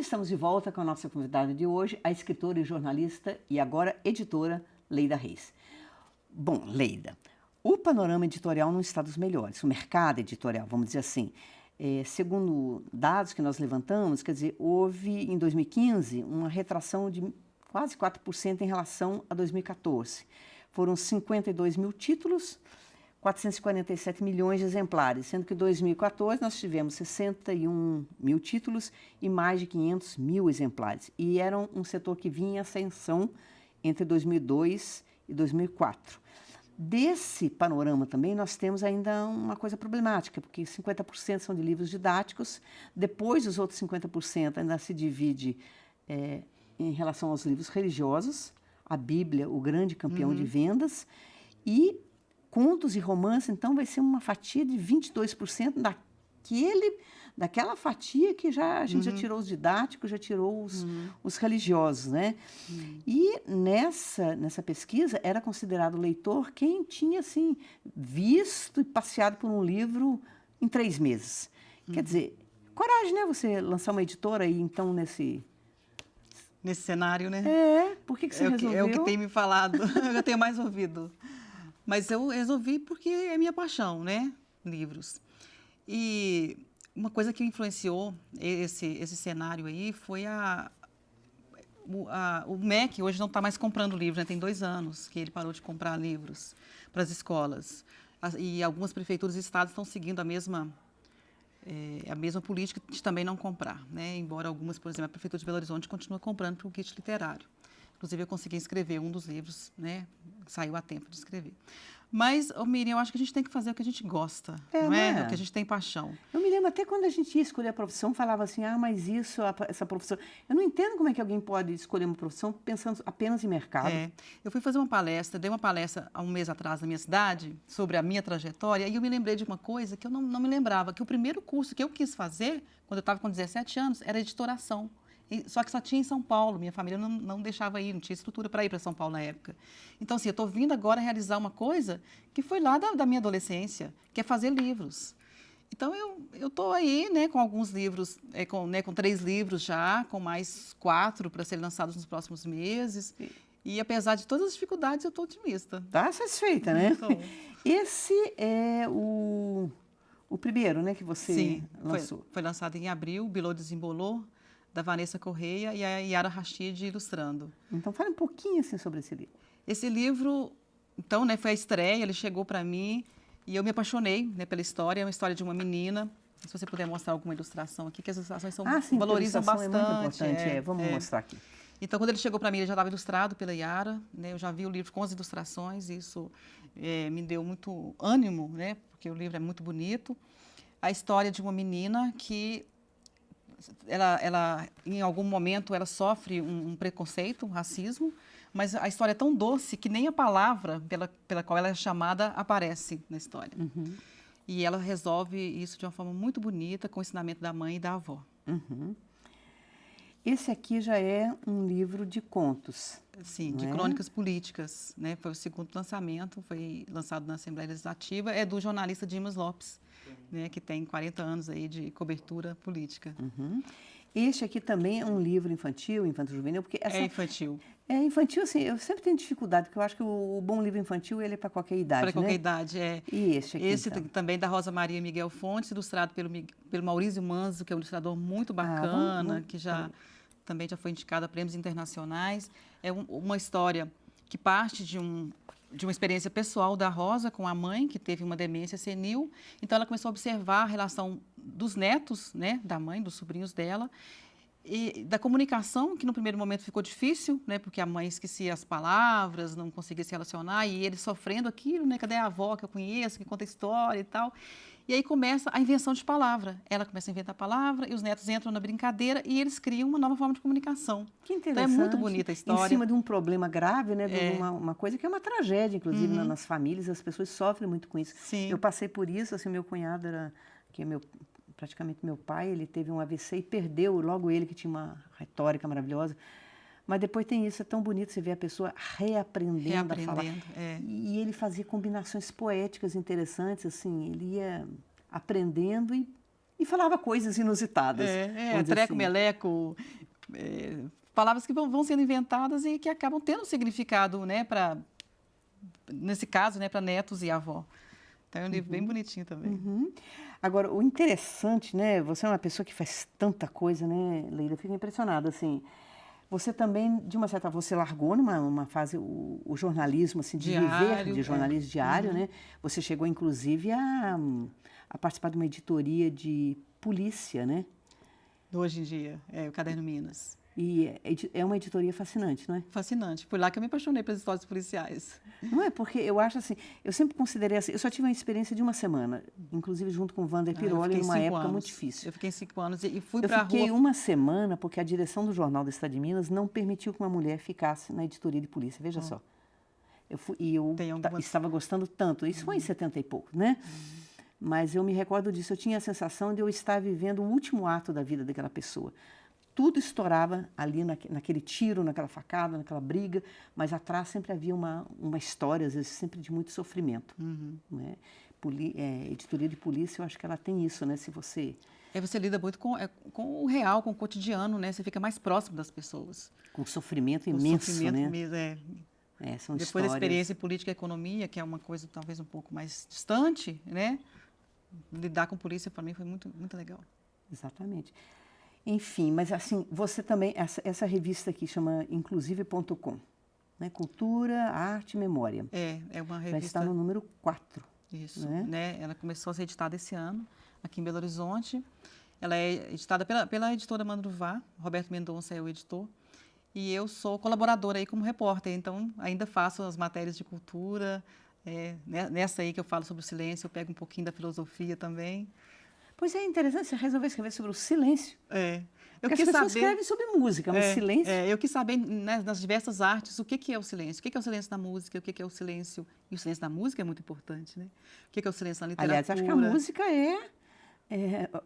estamos de volta com a nossa convidada de hoje, a escritora e jornalista e agora editora Leida Reis. Bom, Leida, o panorama editorial não está dos melhores, o mercado editorial, vamos dizer assim. Segundo dados que nós levantamos, quer dizer, houve em 2015 uma retração de quase 4% em relação a 2014. Foram 52 mil títulos, 447 milhões de exemplares, sendo que em 2014 nós tivemos 61 mil títulos e mais de 500 mil exemplares. E era um setor que vinha em ascensão entre 2002 e 2004. Desse panorama também nós temos ainda uma coisa problemática, porque 50% são de livros didáticos, depois os outros 50% ainda se divide em relação aos livros religiosos, a Bíblia, o grande campeão de vendas, e contos e romances, então, vai ser uma fatia de 22% daquela fatia que a gente já tirou os didáticos, já tirou os religiosos, né? E nessa pesquisa era considerado leitor quem tinha, assim, visto e passeado por um livro em 3 meses. Quer dizer, coragem, né? Você lançar uma editora aí, então, nesse cenário, né? Por que você resolveu? É o que tem me falado, eu tenho mais ouvido. Mas eu resolvi porque é minha paixão, né? Livros. E uma coisa que influenciou esse cenário aí foi o MEC hoje não está mais comprando livros, né? Tem 2 anos que ele parou de comprar livros para as escolas. E algumas prefeituras e estados estão seguindo a mesma política de também não comprar, né? Embora algumas, por exemplo, a Prefeitura de Belo Horizonte continua comprando para o kit literário. Inclusive, eu consegui escrever um dos livros, né? Saiu a tempo de escrever. Mas, Miriam, eu acho que a gente tem que fazer o que a gente gosta, não é? O que a gente tem paixão. Eu me lembro até quando a gente ia escolher a profissão, falava assim, mas essa profissão... Eu não entendo como é que alguém pode escolher uma profissão pensando apenas em mercado. Eu fui fazer uma palestra, dei uma palestra há um mês atrás na minha cidade, sobre a minha trajetória, e eu me lembrei de uma coisa que eu não me lembrava, que o primeiro curso que eu quis fazer, quando eu estava com 17 anos, era editoração. Só que só tinha em São Paulo, minha família não deixava ir, não tinha estrutura para ir para São Paulo na época. Então, assim, eu estou vindo agora realizar uma coisa que foi lá da minha adolescência, que é fazer livros. Então, eu estou aí, né, com alguns livros, com 3 livros já, com mais 4 para serem lançados nos próximos meses. E apesar de todas as dificuldades, eu estou otimista. Está satisfeita, né? Então, esse é o primeiro, né, que você lançou. Foi lançado em abril, o Bilô Desembolou, da Vanessa Correia e a Yara Rashid ilustrando. Então, fale um pouquinho assim sobre esse livro. Esse livro, então, né, foi a estreia, ele chegou para mim e eu me apaixonei, né, pela história. É uma história de uma menina. Se você puder mostrar alguma ilustração aqui, que as ilustrações valorizam bastante. É muito importante, vamos mostrar aqui. Então, quando ele chegou para mim, ele já estava ilustrado pela Yara, né, eu já vi o livro com as ilustrações, e isso me deu muito ânimo, né, porque o livro é muito bonito. A história de uma menina que ela em algum momento, ela sofre um preconceito, um racismo, mas a história é tão doce que nem a palavra pela qual ela é chamada aparece na história. E ela resolve isso de uma forma muito bonita, com o ensinamento da mãe e da avó. Esse aqui já é um livro de contos. Sim, de crônicas políticas, né? Foi o segundo lançamento, foi lançado na Assembleia Legislativa, é do jornalista Dimas Lopes, né, que tem 40 anos aí de cobertura política. Este aqui também é um livro infantil, infanto-juvenil, porque é infantil. É infantil, assim, eu sempre tenho dificuldade, porque eu acho que o bom livro infantil, ele é para qualquer idade, Para qualquer idade, E este aqui, esse então? Também da Rosa Maria Miguel Fontes, ilustrado pelo Maurício Manzo, que é um ilustrador muito bacana, que também já foi indicado a prêmios internacionais. É uma história que parte de uma experiência pessoal da Rosa com a mãe, que teve uma demência senil. Então, ela começou a observar a relação dos netos, né, da mãe, dos sobrinhos dela, e da comunicação, que no primeiro momento ficou difícil, né, porque a mãe esquecia as palavras, não conseguia se relacionar, e ele sofrendo aquilo, né, cadê a avó que eu conheço, que conta história e tal. E aí começa a invenção de palavra. Ela começa a inventar palavra e os netos entram na brincadeira e eles criam uma nova forma de comunicação. Que interessante. Então, é muito bonita a história. Em cima de um problema grave, né? De uma coisa que é uma tragédia, inclusive, nas famílias. As pessoas sofrem muito com isso. Sim. Eu passei por isso, assim, meu cunhado que é praticamente meu pai, ele teve um AVC e perdeu, logo ele que tinha uma retórica maravilhosa. Mas depois tem isso, é tão bonito você ver a pessoa reaprendendo a falar. E ele fazia combinações poéticas interessantes, assim, ele ia aprendendo e e falava coisas inusitadas. Treco, assim. meleco, palavras que vão sendo inventadas e que acabam tendo significado, né, nesse caso, né, para netos e avó. Então, é um livro bem bonitinho também. Agora, o interessante, né? Você é uma pessoa que faz tanta coisa, né, Leila? Eu fico impressionada, assim. Você também, de uma certa forma, você largou numa fase o jornalismo, assim, de viver de jornalismo diário, né? Você chegou, inclusive, a participar de uma editoria de polícia, né? Hoje em dia, o Caderno Minas. E é uma editoria fascinante, não é? Fascinante. Foi lá que eu me apaixonei pelas histórias policiais. Não é? Porque eu acho assim, eu sempre considerei assim, eu só tive uma experiência de uma semana, inclusive junto com o Wander Piroli, numa época muito difícil. Eu fiquei 5 anos e fui para a rua. Eu fiquei uma semana porque a direção do Jornal do Estado de Minas não permitiu que uma mulher ficasse na editoria de polícia, veja só. Eu estava gostando tanto, isso foi em 70 e pouco, né? Mas eu me recordo disso, eu tinha a sensação de eu estar vivendo o último ato da vida daquela pessoa. Tudo estourava ali naquele tiro, naquela facada, naquela briga, mas atrás sempre havia uma história, às vezes sempre de muito sofrimento. Né? Editoria de polícia, eu acho que ela tem isso, né? Se você... Você lida muito com o real, com o cotidiano, né? Você fica mais próximo das pessoas. Com sofrimento imenso, sofrimento né? Mesmo, são Depois histórias... da experiência em política e economia, que é uma coisa talvez um pouco mais distante, né? Lidar com polícia para mim foi muito, muito legal. Exatamente. Enfim, mas assim, você também, essa revista aqui chama inclusive.com, né? Cultura, Arte e Memória. É uma revista... Já está no número 4. Isso, né? Ela começou a ser editada esse ano, aqui em Belo Horizonte. Ela é editada pela editora Mandruvá, Roberto Mendonça é o editor, e eu sou colaboradora aí como repórter, então ainda faço as matérias de cultura, nessa aí que eu falo sobre o silêncio, eu pego um pouquinho da filosofia também. Pois é interessante, você resolveu escrever sobre o silêncio. Eu quis saber... escrevem sobre música, mas silêncio... eu quis saber, né, nas diversas artes, o que é o silêncio. O que é o silêncio da música, o que é o silêncio... E o silêncio da música é muito importante, né? O que é o silêncio na literatura. Aliás, acho que a música é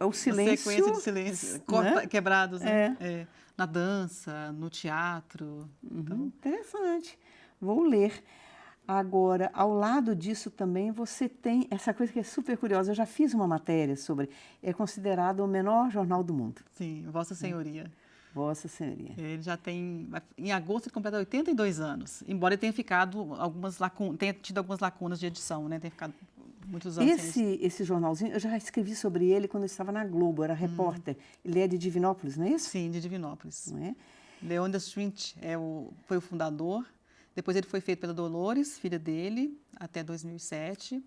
o silêncio... Uma sequência de silêncio, né? Quebrados, né? Na dança, no teatro. Então... Interessante. Vou ler. Agora, ao lado disso também, você tem essa coisa que é super curiosa. Eu já fiz uma matéria sobre... É considerado o menor jornal do mundo. Sim, Vossa Senhoria. Vossa Senhoria. Ele já tem... Em agosto ele completa 82 anos. Embora ele tenha ficado tenha tido algumas lacunas de edição, né? Tenha ficado muitos anos. Esse jornalzinho, eu já escrevi sobre ele quando eu estava na Globo, eu era repórter. Ele é de Divinópolis, não é isso? Sim, de Divinópolis. Não é? Leônidas Schwindt foi o fundador. Depois ele foi feito pela Dolores, filha dele, até 2007.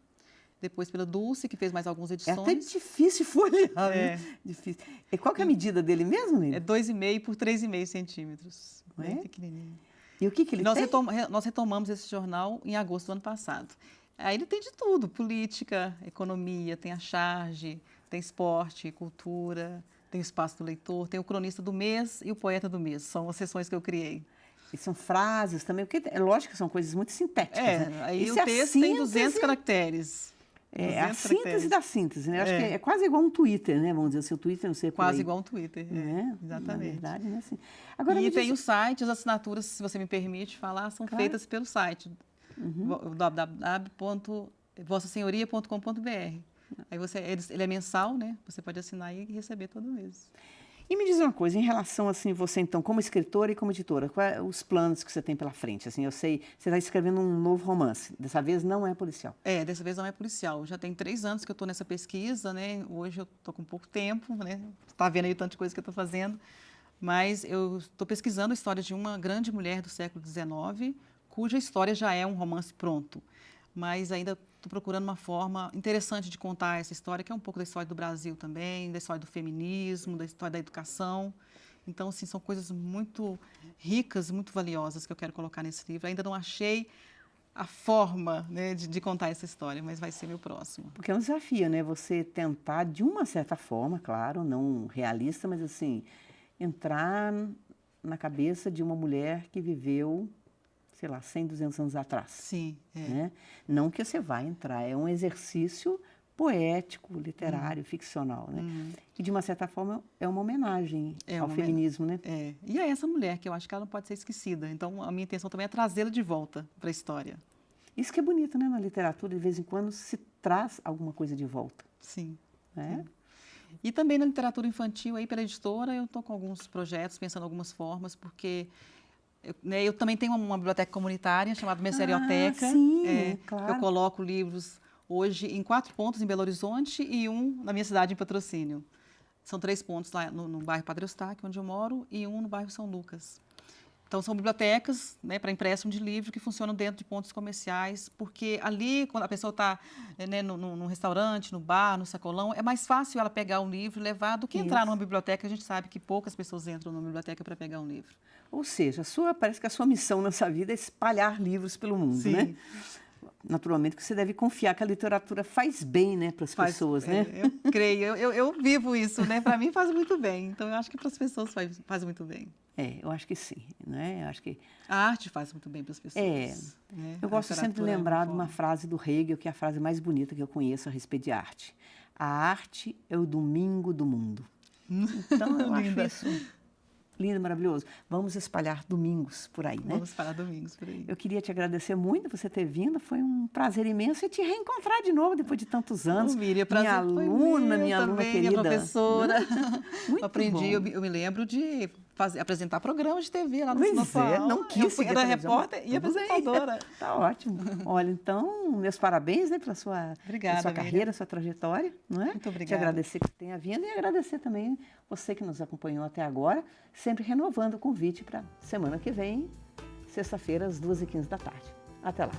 Depois pela Dulce, que fez mais algumas edições. É até difícil folhear, né? Difícil. E qual que é a medida dele mesmo, Nilo? É 2,5 por 3,5 centímetros. Bem pequenininho. E o que ele tem? Nós retomamos esse jornal em agosto do ano passado. Aí ele tem de tudo, política, economia, tem a charge, tem esporte, cultura, tem o espaço do leitor, tem o cronista do mês e o poeta do mês. São as sessões que eu criei. E são frases também, porque é lógico que são coisas muito sintéticas. Né? Aí o texto tem 200 caracteres. A síntese da síntese, né? Acho que é quase igual um Twitter, né? Vamos dizer, o seu Twitter, não sei por Quase aí. igual um Twitter, exatamente. Na verdade, né? Assim. Agora, tem o site, as assinaturas, se você me permite falar, são feitas pelo site, www.vossasenhoria.com.br. Aí ele é mensal, né? Você pode assinar e receber todo mês. E me diz uma coisa, em relação, assim, você então, como escritora e como editora, quais os planos que você tem pela frente? Assim, eu sei, você está escrevendo um novo romance, dessa vez não é policial. Dessa vez não é policial. Já tem 3 anos que eu estou nessa pesquisa, né? Hoje eu estou com pouco tempo, né? Está vendo aí o tanto de coisa que eu estou fazendo. Mas eu estou pesquisando a história de uma grande mulher do século XIX, cuja história já é um romance pronto. Mas ainda estou procurando uma forma interessante de contar essa história, que é um pouco da história do Brasil também, da história do feminismo, da história da educação. Então, assim, são coisas muito ricas, muito valiosas que eu quero colocar nesse livro. Ainda não achei a forma, né, de contar essa história, mas vai ser meu próximo. Porque é um desafio, né? Você tentar, de uma certa forma, claro, não realista, mas assim, entrar na cabeça de uma mulher que viveu, sei lá, 100, 200 anos atrás. Sim. Né? Não que você vai entrar, é um exercício poético, literário, ficcional, né? Que, de uma certa forma, é uma homenagem ao feminismo, né? E a essa mulher, que eu acho que ela não pode ser esquecida. Então, a minha intenção também é trazê-la de volta para a história. Isso que é bonito, né? Na literatura, de vez em quando, se traz alguma coisa de volta. Sim. Né? E também na literatura infantil, aí pela editora, eu estou com alguns projetos, pensando em algumas formas, porque eu também tenho uma biblioteca comunitária chamada Messerioteca. Sim, claro. Eu coloco livros hoje em 4 pontos em Belo Horizonte e um na minha cidade, em Patrocínio. São 3 pontos lá no bairro Padre Eustáquio, onde eu moro, e um no bairro São Lucas. Então, são bibliotecas, né, para empréstimo de livro que funcionam dentro de pontos comerciais, porque ali, quando a pessoa está, né, num restaurante, no bar, no sacolão, é mais fácil ela pegar um livro e levar do que entrar numa biblioteca. A gente sabe que poucas pessoas entram numa biblioteca para pegar um livro. Ou seja, parece que a sua missão nessa vida é espalhar livros pelo mundo, Sim. né? Naturalmente que você deve confiar que a literatura faz bem, né, para as pessoas, né? Eu creio, eu vivo isso, né? Para mim faz muito bem. Então, eu acho que para as pessoas faz muito bem. Eu acho que sim, né? Eu acho que a arte faz muito bem para as pessoas. Eu gosto sempre de lembrar de uma frase do Hegel, que é a frase mais bonita que eu conheço a respeito de arte. A arte é o domingo do mundo. Então, eu acho isso lindo, maravilhoso. Vamos espalhar domingos por aí, né? Vamos espalhar domingos por aí. Eu queria te agradecer muito por você ter vindo. Foi um prazer imenso e te reencontrar de novo depois de tantos anos. Miriam, minha aluna querida. Minha professora. Muito aprendi, bom. Eu me lembro de apresentar programas de TV lá no Pois é, não quis. Eu era repórter e apresentadora. Tá ótimo. Olha, então, meus parabéns, né, pela sua carreira, sua trajetória. Não é? Muito obrigada. Te agradecer que você tenha vindo e agradecer também você que nos acompanhou até agora, sempre renovando o convite para semana que vem, sexta-feira, às 2h15 da tarde. Até lá.